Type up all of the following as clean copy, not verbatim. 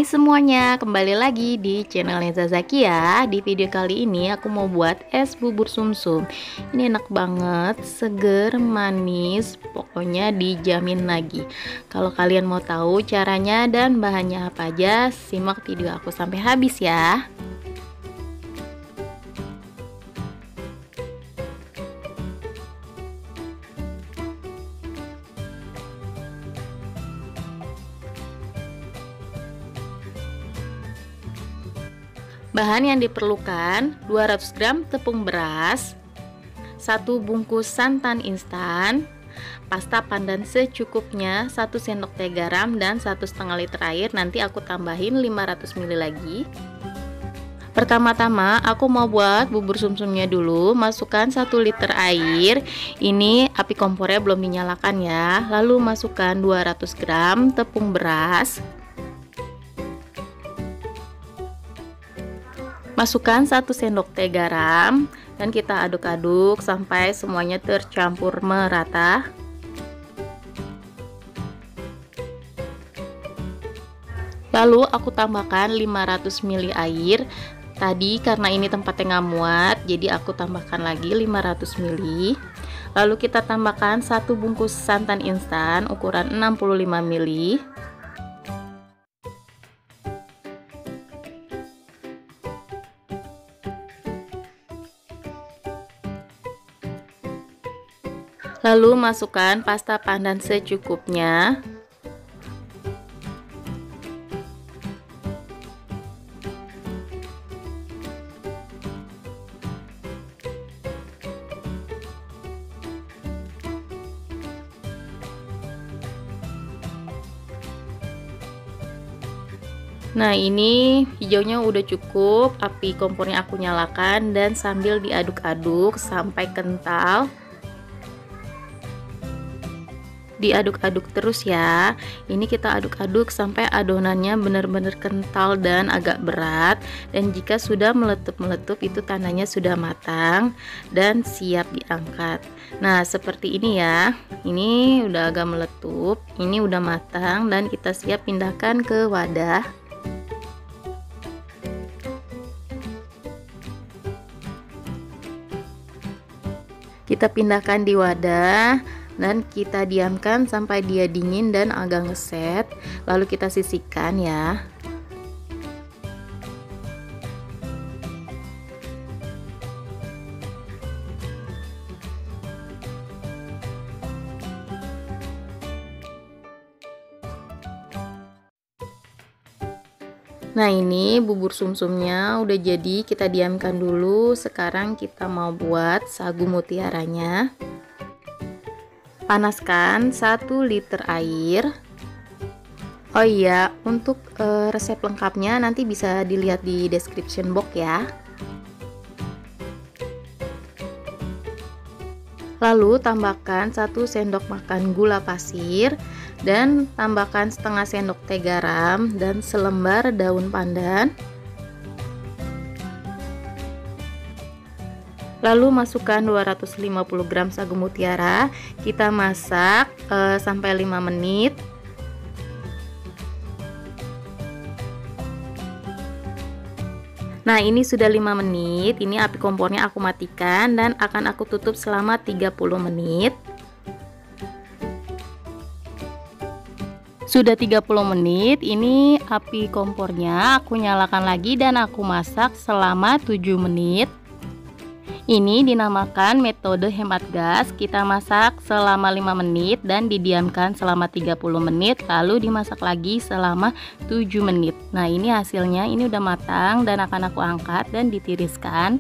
Hai semuanya, kembali lagi di channelnya Zazaki ya. Di video kali ini aku mau buat es bubur sumsum. Ini enak banget, seger, manis, pokoknya dijamin lagi. Kalau kalian mau tahu caranya dan bahannya apa aja, simak video aku sampai habis ya. Bahan yang diperlukan 200 gram tepung beras, 1 bungkus santan instan, pasta pandan secukupnya, 1 sendok teh garam, dan 1,5 liter air. Nanti aku tambahin 500 ml lagi. Pertama-tama aku mau buat bubur sumsumnya dulu. Masukkan 1 liter air. Ini api kompornya belum dinyalakan ya. Lalu masukkan 200 gram tepung beras. Masukkan 1 sendok teh garam dan kita aduk-aduk sampai semuanya tercampur merata. Lalu aku tambahkan 500 ml air. Tadi karena ini tempatnya nggak muat, jadi aku tambahkan lagi 500 ml. Lalu kita tambahkan 1 bungkus santan instan ukuran 65 ml. Lalu masukkan pasta pandan secukupnya. Nah, ini hijaunya udah cukup, api kompornya aku nyalakan dan sambil diaduk-aduk sampai kental. Diaduk-aduk terus ya. Ini kita aduk-aduk sampai adonannya benar-benar kental dan agak berat, dan jika sudah meletup-meletup itu tandanya sudah matang dan siap diangkat. Nah, seperti ini ya. Ini udah agak meletup, ini udah matang dan kita siap pindahkan ke wadah. Kita pindahkan di wadah dan kita diamkan sampai dia dingin dan agak ngeset, lalu kita sisihkan ya. Nah, ini bubur sumsumnya udah jadi, kita diamkan dulu. Sekarang kita mau buat sagu mutiaranya. Panaskan 1 liter air. Oh iya, untuk resep lengkapnya nanti bisa dilihat di description box ya. Lalu tambahkan 1 sendok makan gula pasir dan tambahkan setengah sendok teh garam dan selembar daun pandan. Lalu masukkan 250 gram sagu mutiara. Kita masak sampai 5 menit. Nah, ini sudah 5 menit. Ini api kompornya aku matikan dan akan aku tutup selama 30 menit. Sudah 30 menit, ini api kompornya aku nyalakan lagi dan aku masak selama 7 menit. Ini dinamakan metode hemat gas. Kita masak selama 5 menit dan didiamkan selama 30 menit, lalu dimasak lagi selama 7 menit. Nah, ini hasilnya, ini udah matang dan akan aku angkat dan ditiriskan.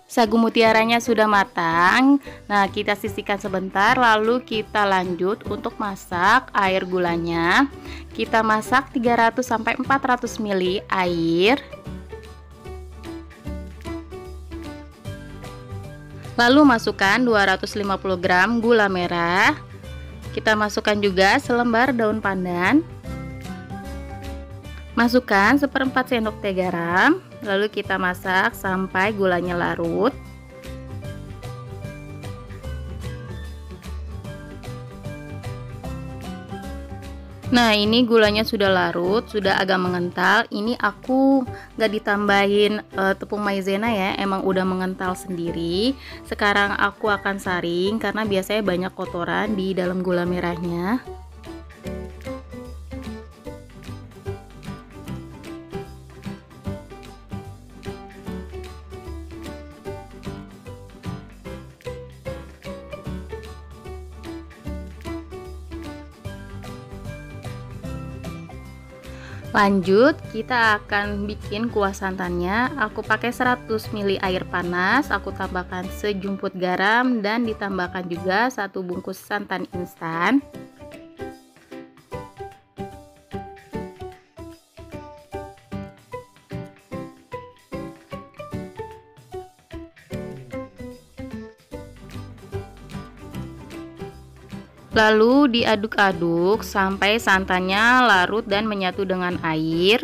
Sagu mutiaranya sudah matang. Nah, kita sisihkan sebentar, lalu kita lanjut untuk masak air gulanya. Kita masak 300 sampai 400 ml air. Lalu masukkan 250 gram gula merah. Kita masukkan juga selembar daun pandan. Masukkan 1/4 sendok teh garam, lalu kita masak sampai gulanya larut. Nah, ini gulanya sudah larut, sudah agak mengental. Ini aku nggak ditambahin tepung maizena ya, emang udah mengental sendiri. Sekarang aku akan saring karena biasanya banyak kotoran di dalam gula merahnya. Lanjut, kita akan bikin kuah santannya. Aku pakai 100 ml air panas, aku tambahkan sejumput garam dan ditambahkan juga 1 bungkus santan instan. Lalu diaduk-aduk sampai santannya larut dan menyatu dengan air.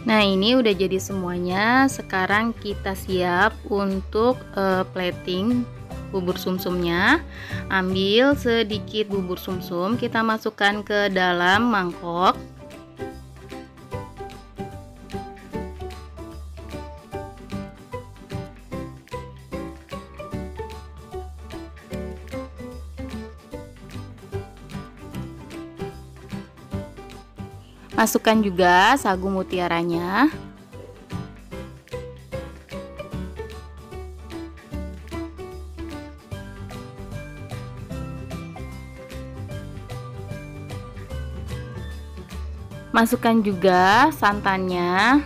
Nah, ini udah jadi semuanya. Sekarang kita siap untuk plating bubur sumsumnya. Ambil sedikit bubur sumsum, kita masukkan ke dalam mangkok. Masukkan juga sagu mutiaranya. Masukkan juga santannya.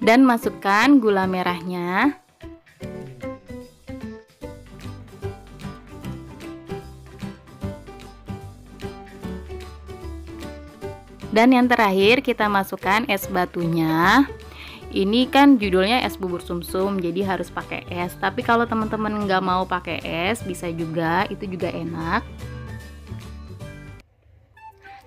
Dan masukkan gula merahnya. Dan yang terakhir kita masukkan es batunya. Ini kan judulnya es bubur sumsum, jadi harus pakai es. Tapi kalau teman-teman nggak mau pakai es, bisa juga, itu juga enak.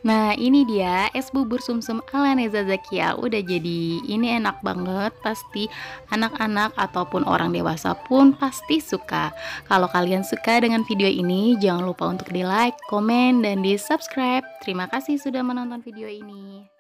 Nah, ini dia es bubur sumsum ala Neza Zakia. Udah jadi. Ini enak banget, pasti anak-anak ataupun orang dewasa pun pasti suka. Kalau kalian suka dengan video ini, jangan lupa untuk di like, komen, dan di subscribe. Terima kasih sudah menonton video ini.